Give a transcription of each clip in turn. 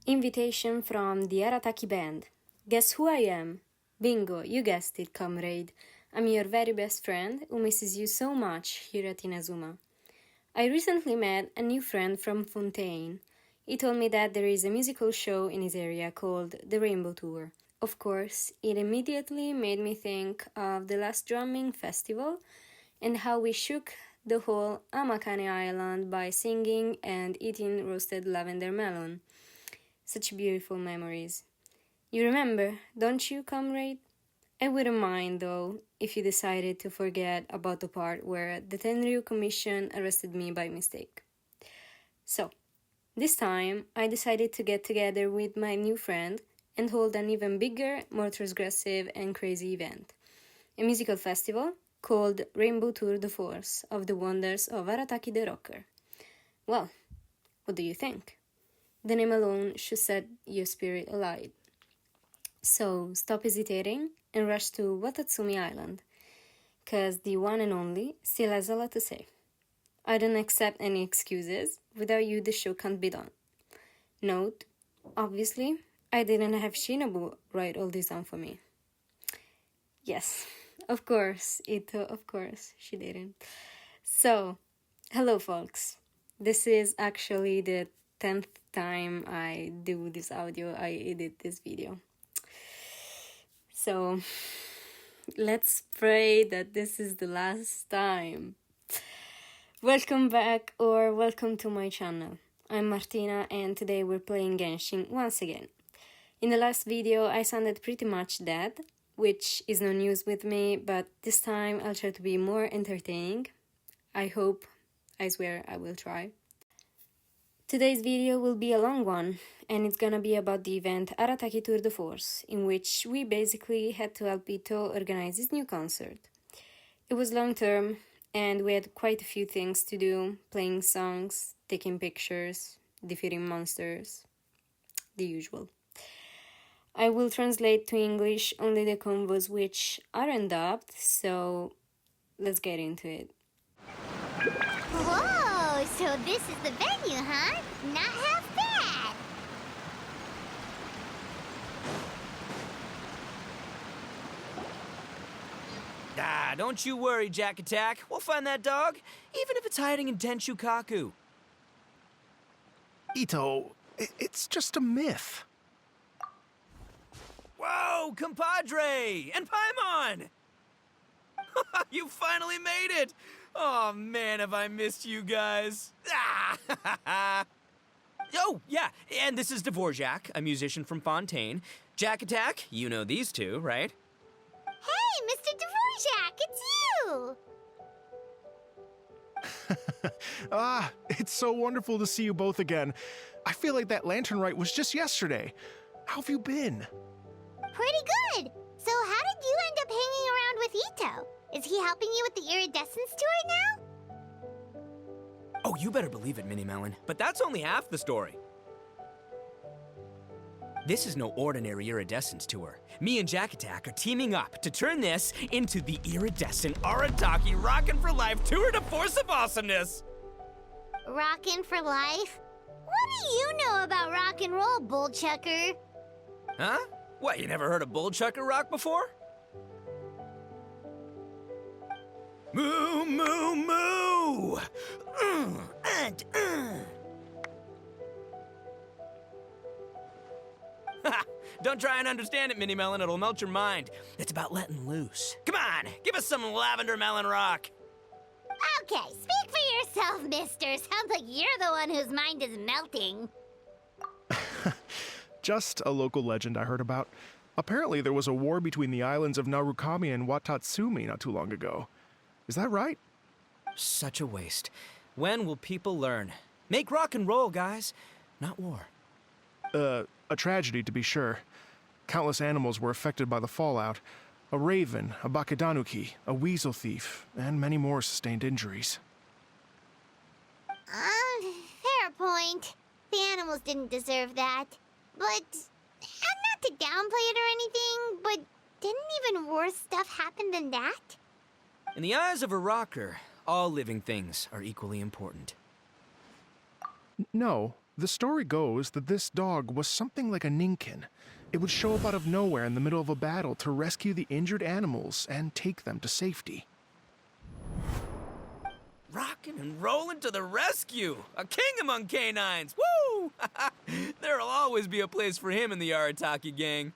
Invitation from the Arataki band. Guess who I am? Bingo, you guessed it, comrade. I'm your very best friend who misses you so much here at Inazuma. I recently met a new friend from Fontaine. He told me that there is a musical show in his area called the Rainbow Tour. Of course, it immediately made me think of the last drumming festival and how we shook the whole Amakane Island by singing and eating roasted lavender melon. Such beautiful memories. You remember, don't you, comrade? I wouldn't mind, though, if you decided to forget about the part where the Tenryu Commission arrested me by mistake. So, this time, I decided to get together with my new friend and hold an even bigger, more transgressive and crazy event. A musical festival called Rainbow Tour de Force of the Wonders of Arataki the Rocker. Well, what do you think? The name alone should set your spirit alight. So stop hesitating and rush to Watatsumi Island, cause the one and only still has a lot to say. I don't accept any excuses. Without you, the show can't be done. Note, obviously, I didn't have Shinobu write all this down for me. Yes, of course, Ito, of course, she didn't. So, hello folks. This is actually the 10th time I do this audio, I edit this video. So, let's pray that this is the last time. Welcome back or welcome to my channel. I'm Martina and today we're playing Genshin once again. In the last video I sounded pretty much dead, which is no news with me, but this time I'll try to be more entertaining. I hope, I swear I will try. Today's video will be a long one, and it's gonna be about the event Arataki Tour de Force, in which we basically had to help Ito organize his new concert. It was long term, and we had quite a few things to do, playing songs, taking pictures, defeating monsters, the usual. I will translate to English only the combos which aren't dubbed, so let's get into it. Whoa, so this is the venue, huh? Not half bad. Ah, don't you worry, Jack Attack. We'll find that dog, even if it's hiding in Tenshukaku. Ito, it's just a myth. Whoa, compadre! And Paimon! You finally made it! Oh man, have I missed you guys. Ah! Oh, yeah, and this is Dvorak, a musician from Fontaine. Jack Attack, you know these two, right? Hey, Mr. Dvorak, it's you! It's so wonderful to see you both again. I feel like that lantern rite was just yesterday. How have you been? Pretty good. So how did you end up hanging around with Ito? Is he helping you with the iridescence tour now? Oh, you better believe it, Minnie Melon. But that's only half the story. This is no ordinary iridescence tour. Me and Jack Attack are teaming up to turn this into the iridescent Arataki Rockin' for Life Tour de Force of Awesomeness! Rockin' for life? What do you know about rock and roll, bullchucker? Huh? What, you never heard a bullchucker rock before? Moo, moo, moo! Don't try and understand it, Minnie Melon. It'll melt your mind. It's about letting loose. Come on, give us some lavender melon rock. Okay, speak for yourself, mister. Sounds like you're the one whose mind is melting. Just a local legend I heard about. Apparently there was a war between the islands of Narukami and Watatsumi not too long ago. Is that right? Such a waste. When will people learn? Make rock and roll, guys, not war. A tragedy to be sure. Countless animals were affected by the fallout. A raven, a bakedanuki, a weasel thief, and many more sustained injuries. Fair point. The animals didn't deserve that. But, not to downplay it or anything, but didn't even worse stuff happen than that? In the eyes of a rocker, all living things are equally important. No, The story goes that this dog was something like a ninkin. It would show up out of nowhere in the middle of a battle to rescue the injured animals and take them to safety. Rockin' and rollin' to the rescue! A king among canines! Woo! There'll always be a place for him in the Arataki gang.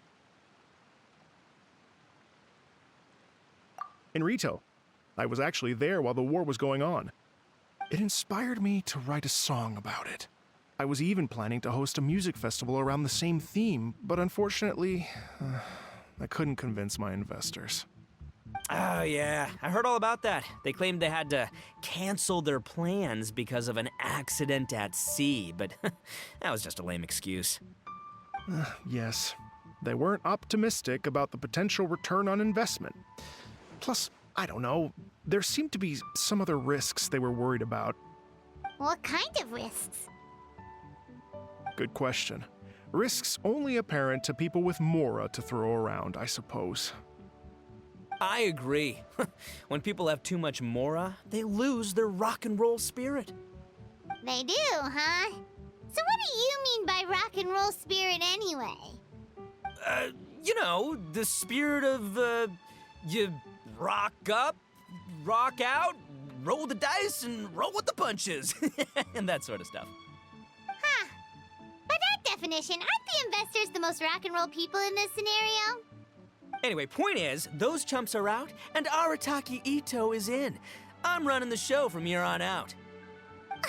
In Rito, I was actually there while the war was going on. It inspired me to write a song about it. I was even planning to host a music festival around the same theme, but unfortunately, I couldn't convince my investors. Oh, yeah. I heard all about that. They claimed they had to cancel their plans because of an accident at sea, but that was just a lame excuse. Yes, they weren't optimistic about the potential return on investment. Plus, I don't know, there seemed to be some other risks they were worried about. What kind of risks? Good question. Risks only apparent to people with Mora to throw around, I suppose. I agree. When people have too much Mora, they lose their rock and roll spirit. They do, huh? So what do you mean by rock and roll spirit anyway? The spirit of, you rock up, rock out, roll the dice, and roll with the punches. And that sort of stuff. Huh. By that definition, aren't the investors the most rock and roll people in this scenario? Anyway, point is, those chumps are out, and Arataki Ito is in. I'm running the show from here on out.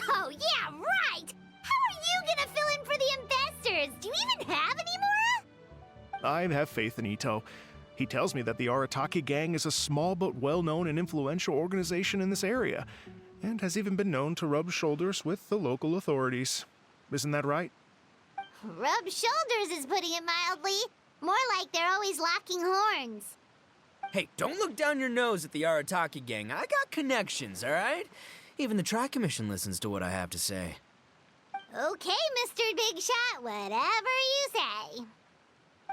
Oh, yeah, right! How are you gonna fill in for the investors? Do you even have any Mora? I have faith in Ito. He tells me that the Arataki gang is a small but well-known and influential organization in this area, and has even been known to rub shoulders with the local authorities. Isn't that right? Rub shoulders is putting it mildly. More like they're always locking horns. Hey, don't look down your nose at the Arataki gang. I got connections, all right? Even the Tri-Commission listens to what I have to say. Okay, Mr. Big Shot, whatever you say.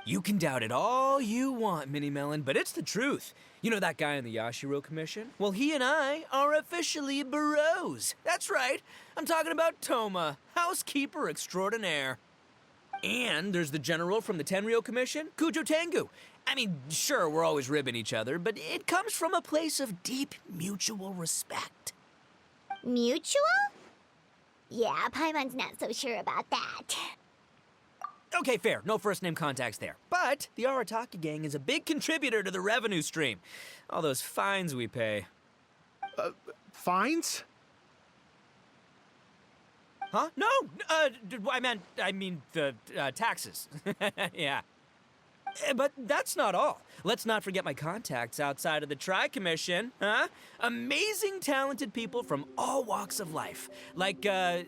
You can doubt it all you want, Mini Melon, but it's the truth. You know that guy in the Yashiro Commission? Well, he and I are officially bros. That's right. I'm talking about Toma, housekeeper extraordinaire. And there's the general from the Tenryo Commission, Kujo Tengu. I mean, sure, we're always ribbing each other, but it comes from a place of deep mutual respect. Mutual? Yeah, Paimon's not so sure about that. Okay, fair. No first-name contacts there. But the Arataki gang is a big contributor to the revenue stream. All those fines we pay. Fines? Huh? No! I mean the taxes. Yeah. But that's not all. Let's not forget my contacts outside of the Tri-Commission, huh? Amazing, talented people from all walks of life. Like the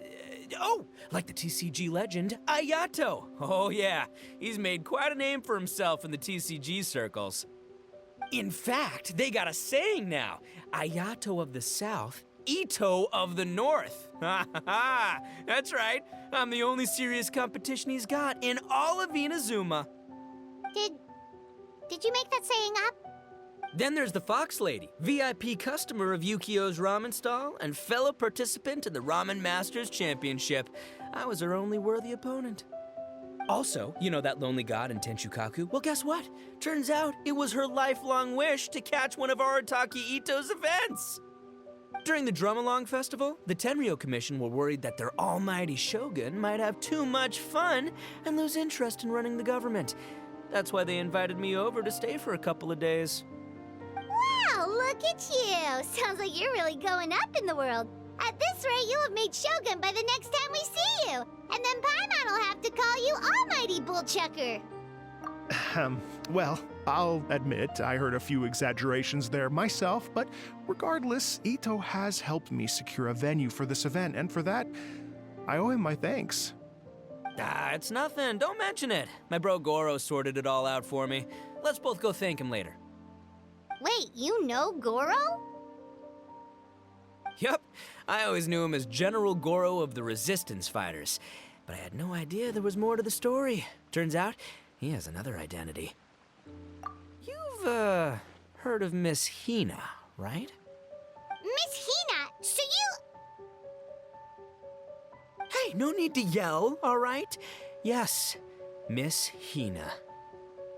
TCG legend, Ayato. Oh yeah, he's made quite a name for himself in the TCG circles. In fact, they got a saying now, Ayato of the South, Ito of the North. Ha ha ha! That's right, I'm the only serious competition he's got in all of Inazuma. Did you make that saying up? Then there's the Fox Lady, VIP customer of Yukio's ramen stall and fellow participant in the Ramen Masters Championship. I was her only worthy opponent. Also, you know that lonely god in Tenchukaku? Well, guess what? Turns out it was her lifelong wish to catch one of Arataki Ito's events. During the Drum-Along Festival, the Tenryo Commission were worried that their almighty shogun might have too much fun and lose interest in running the government. That's why they invited me over to stay for a couple of days. Wow, look at you! Sounds like you're really going up in the world. At this rate, you'll have made Shogun by the next time we see you. And then Paimon will have to call you Almighty Bullchucker. Well, I'll admit I heard a few exaggerations there myself, but regardless, Ito has helped me secure a venue for this event, and for that, I owe him my thanks. It's nothing. Don't mention it. My bro Goro sorted it all out for me. Let's both go thank him later. Wait, you know Goro? Yup. I always knew him as General Goro of the Resistance Fighters. But I had no idea there was more to the story. Turns out, he has another identity. You've, heard of Miss Hina, right? Miss Hina, so you... Hey, no need to yell, all right? Yes, Miss Hina.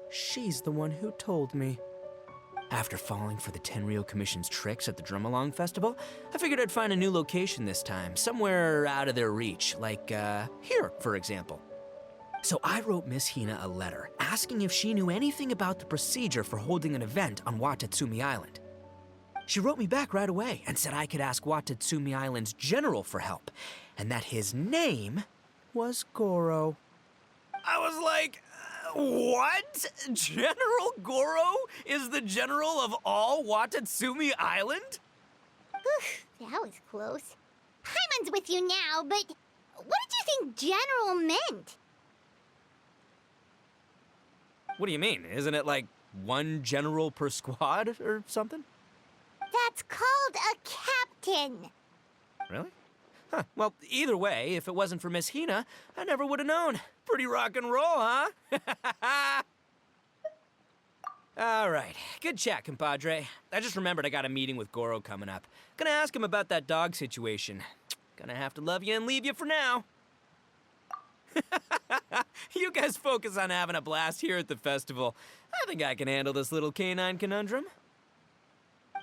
She's the one who told me. After falling for the Tenryou Commission's tricks at the Drumalong Festival, I figured I'd find a new location this time, somewhere out of their reach, like, here, for example. So I wrote Miss Hina a letter, asking if she knew anything about the procedure for holding an event on Watatsumi Island. She wrote me back right away and said I could ask Watatsumi Island's general for help, and that his name was Goro. I was like, what? General Goro is the general of all Watatsumi Island? That was close. Paimon's with you now, but what did you think general meant? What do you mean? Isn't it like one general per squad or something? That's called a captain. Really? Huh. Well, either way, if it wasn't for Miss Hina, I never would have known. Pretty rock and roll, huh? All right. Good chat, compadre. I just remembered I got a meeting with Goro coming up. Gonna ask him about that dog situation. Gonna have to love you and leave you for now. You guys focus on having a blast here at the festival. I think I can handle this little canine conundrum.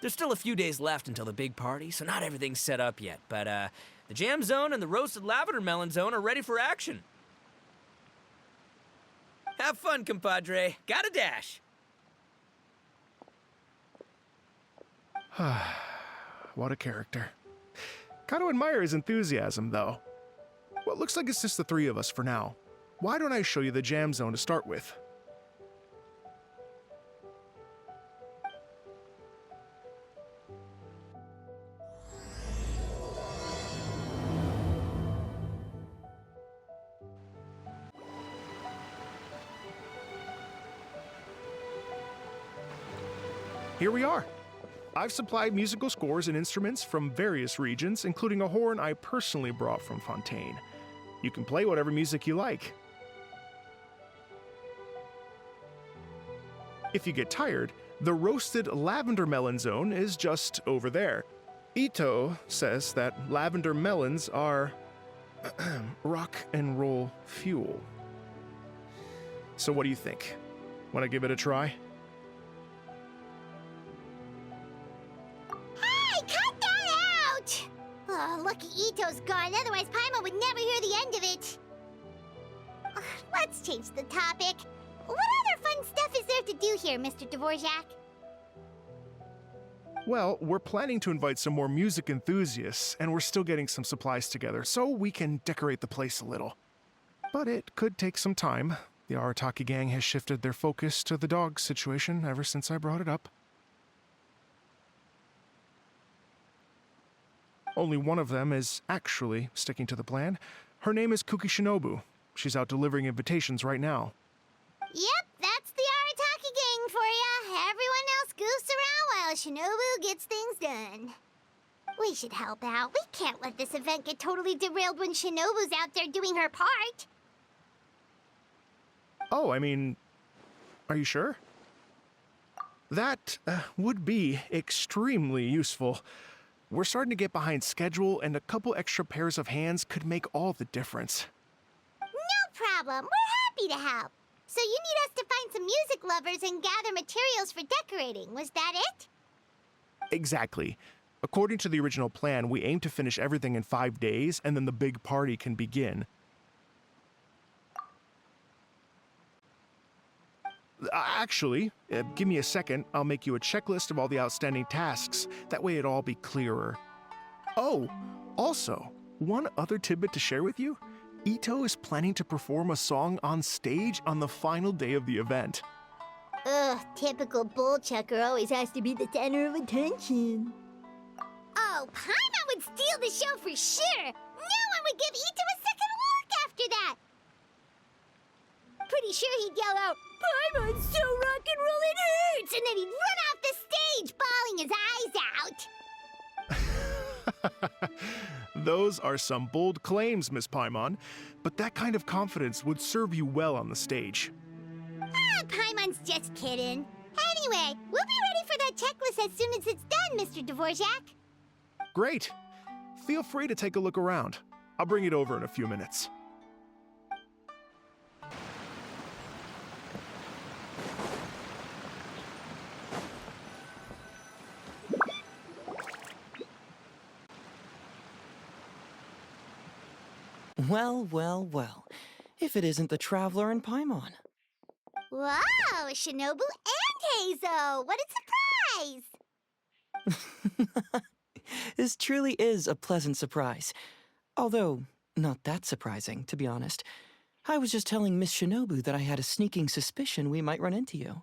There's still a few days left until the big party, so not everything's set up yet, but the jam zone and the roasted lavender melon zone are ready for action. Have fun, compadre. Gotta dash. What a character. Gotta admire his enthusiasm, though. Well, it looks like it's just the three of us for now. Why don't I show you the jam zone to start with? Here we are. I've supplied musical scores and instruments from various regions, including a horn I personally brought from Fontaine. You can play whatever music you like. If you get tired, the roasted lavender melon zone is just over there. Ito says that lavender melons are rock and roll fuel. So what do you think? Want to give it a try? Lucky Ito's gone, otherwise Paimon would never hear the end of it. Let's change the topic. What other fun stuff is there to do here, Mr. Dvorak? Well, we're planning to invite some more music enthusiasts, and we're still getting some supplies together, so we can decorate the place a little. But it could take some time. The Arataki gang has shifted their focus to the dog situation ever since I brought it up. Only one of them is actually sticking to the plan. Her name is Kuki Shinobu. She's out delivering invitations right now. Yep, that's the Arataki gang for ya. Everyone else goofs around while Shinobu gets things done. We should help out. We can't let this event get totally derailed when Shinobu's out there doing her part. Oh, I mean, are you sure? That would be extremely useful. We're starting to get behind schedule, and a couple extra pairs of hands could make all the difference. No problem. We're happy to help. So you need us to find some music lovers and gather materials for decorating. Was that it? Exactly. According to the original plan, we aim to finish everything in 5 days, and then the big party can begin. Actually, give me a second. I'll make you a checklist of all the outstanding tasks. That way it'll all be clearer. Oh, also, one other tidbit to share with you. Ito is planning to perform a song on stage on the final day of the event. Ugh, typical bullchucker always has to be the center of attention. Oh, Paimon would steal the show for sure. No one would give Ito a second look after that. Pretty sure he'd yell out, "Paimon's so rock and roll it hurts!" And then he'd run off the stage, bawling his eyes out. Those are some bold claims, Miss Paimon, but that kind of confidence would serve you well on the stage. Paimon's just kidding. Anyway, we'll be ready for that checklist as soon as it's done, Mr. Dvorak. Great. Feel free to take a look around. I'll bring it over in a few minutes. Well, well, well. If it isn't the Traveler and Paimon. Wow, Shinobu and Heizo! What a surprise! This truly is a pleasant surprise. Although, not that surprising, to be honest. I was just telling Miss Shinobu that I had a sneaking suspicion we might run into you.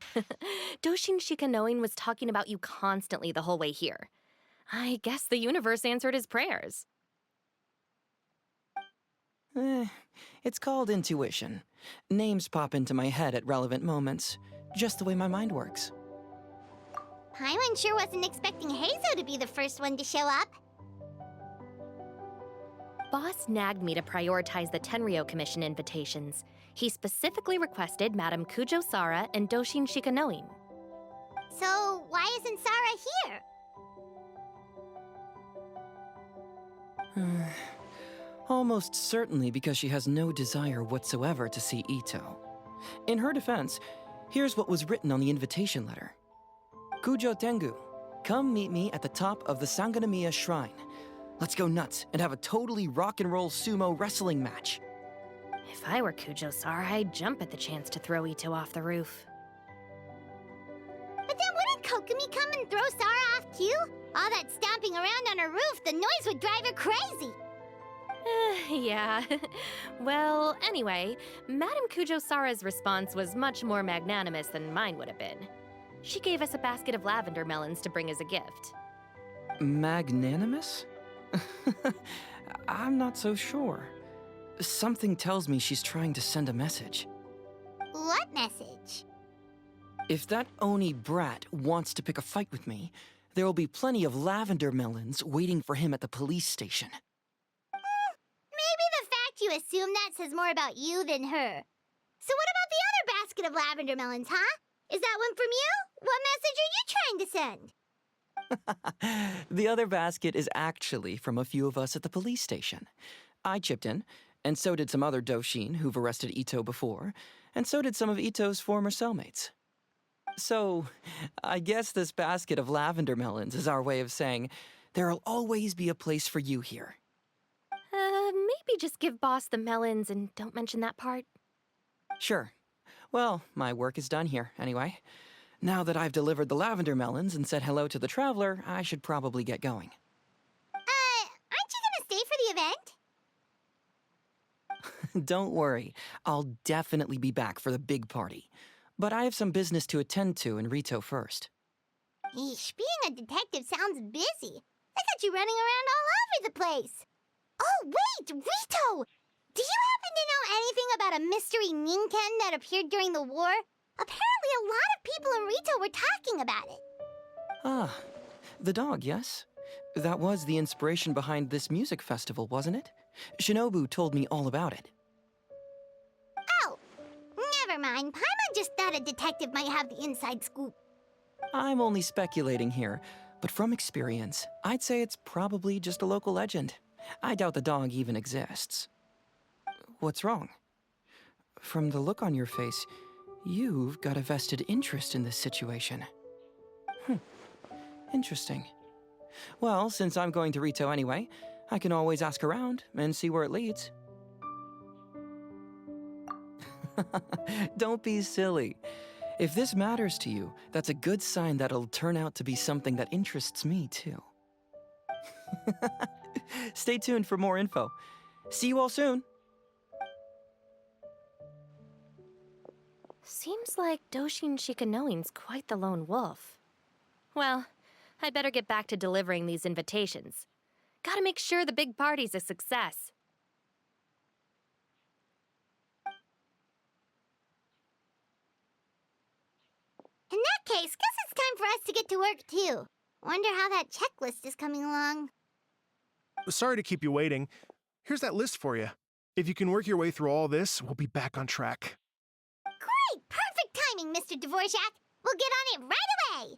Doshin Shikanoin was talking about you constantly the whole way here. I guess the universe answered his prayers. It's called intuition. Names pop into my head at relevant moments, just the way my mind works. Paimon sure wasn't expecting Heizo to be the first one to show up. Boss nagged me to prioritize the Tenryo Commission invitations. He specifically requested Madame Kujo Sara and Doshin Shikanoin. So, why isn't Sara here? Almost certainly because she has no desire whatsoever to see Ito. In her defense, here's what was written on the invitation letter. Kujo Tengu, come meet me at the top of the Sanganamiya Shrine. Let's go nuts and have a totally rock and roll sumo wrestling match. If I were Kujo Sara, I'd jump at the chance to throw Ito off the roof. But then wouldn't Kokomi come and throw Sara off too? All that stomping around on her roof, the noise would drive her crazy. Yeah. Well, anyway, Madame Kujo Sara's response was much more magnanimous than mine would have been. She gave us a basket of lavender melons to bring as a gift. Magnanimous? I'm not so sure. Something tells me she's trying to send a message. What message? If that Oni brat wants to pick a fight with me, there will be plenty of lavender melons waiting for him at the police station. Maybe the fact you assume that says more about you than her. So what about the other basket of lavender melons, huh? Is that one from you? What message are you trying to send? The other basket is actually from a few of us at the police station. I chipped in, and so did some other Doshin who've arrested Ito before, and so did some of Ito's former cellmates. So, I guess this basket of lavender melons is our way of saying, there'll always be a place for you here. Maybe just give Boss the melons and don't mention that part. Sure. Well, my work is done here, anyway. Now that I've delivered the lavender melons and said hello to the Traveler, I should probably get going. Aren't you gonna stay for the event? Don't worry, I'll definitely be back for the big party. But I have some business to attend to in Rito first. Eesh, being a detective sounds busy. I got you running around all over the place. Oh, wait, Rito! Do you happen to know anything about a mystery Ninken that appeared during the war? Apparently a lot of people in Rito were talking about it. Ah, the dog, yes? That was the inspiration behind this music festival, wasn't it? Shinobu told me all about it. Oh, never mind. Paimon just thought a detective might have the inside scoop. I'm only speculating here, but from experience, I'd say it's probably just a local legend. I doubt the dog even exists. What's wrong? From the look on your face, you've got a vested interest in this situation. Interesting. Well, since I'm going to Rito anyway, I can always ask around and see where it leads. Don't be silly. If this matters to you, that's a good sign that it'll turn out to be something that interests me too. Stay tuned for more info. See you all soon. Seems like Doshin Shikanoin's quite the lone wolf. Well, I'd better get back to delivering these invitations. Gotta make sure the big party's a success. In that case, guess it's time for us to get to work too. Wonder how that checklist is coming along. Sorry to keep you waiting. Here's that list for you. If you can work your way through all this, we'll be back on track. Great! Perfect timing, Mr. Dvorak! We'll get on it right away!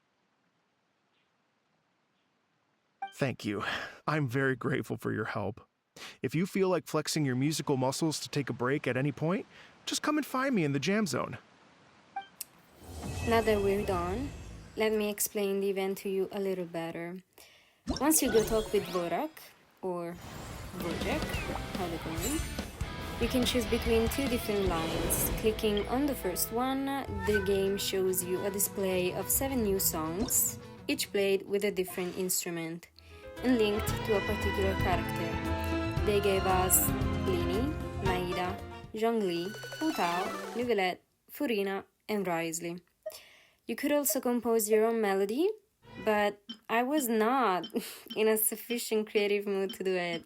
Thank you. I'm very grateful for your help. If you feel like flexing your musical muscles to take a break at any point, just come and find me in the jam zone. Now that we're done, let me explain the event to you a little better. Once you go talk with Vorak, or Wojak, how they call him, you can choose between two different lines. Clicking on the first one, the game shows you a display of 7 new songs, each played with a different instrument, and linked to a particular character. They gave us Pliny, Maida, Zhongli, Hu Tao, Neuvillette, Furina, and Wriothesley. You could also compose your own melody, but I was not in a sufficient creative mood to do it.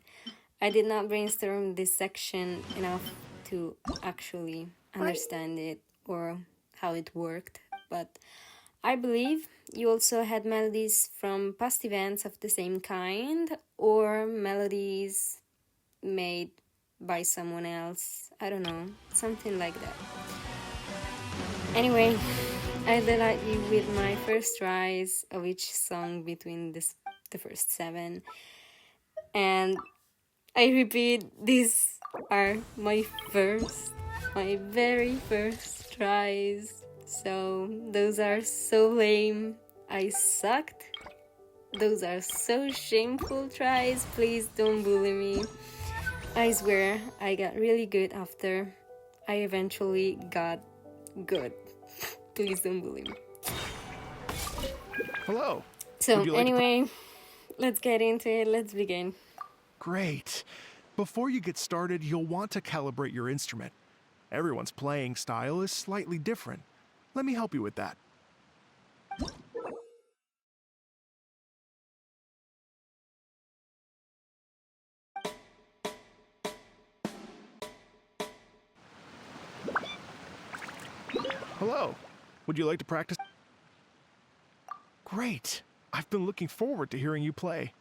I did not brainstorm this section enough to actually understand it or how it worked, but I believe you also had melodies from past events of the same kind or melodies made by someone else. I don't know, something like that. Anyway, I delight you with my first tries of each song between the first 7. And I repeat, these are my very first tries. So those are so lame. I sucked. Those are so shameful tries. Please don't bully me. I swear I got really good after I eventually got good. Please don't bully me. Hello. So Would you like to anyway, let's get into it. Let's begin. Great. Before you get started, you'll want to calibrate your instrument. Everyone's playing style is slightly different. Let me help you with that. Hello. Would you like to practice? Great. I've been looking forward to hearing you play.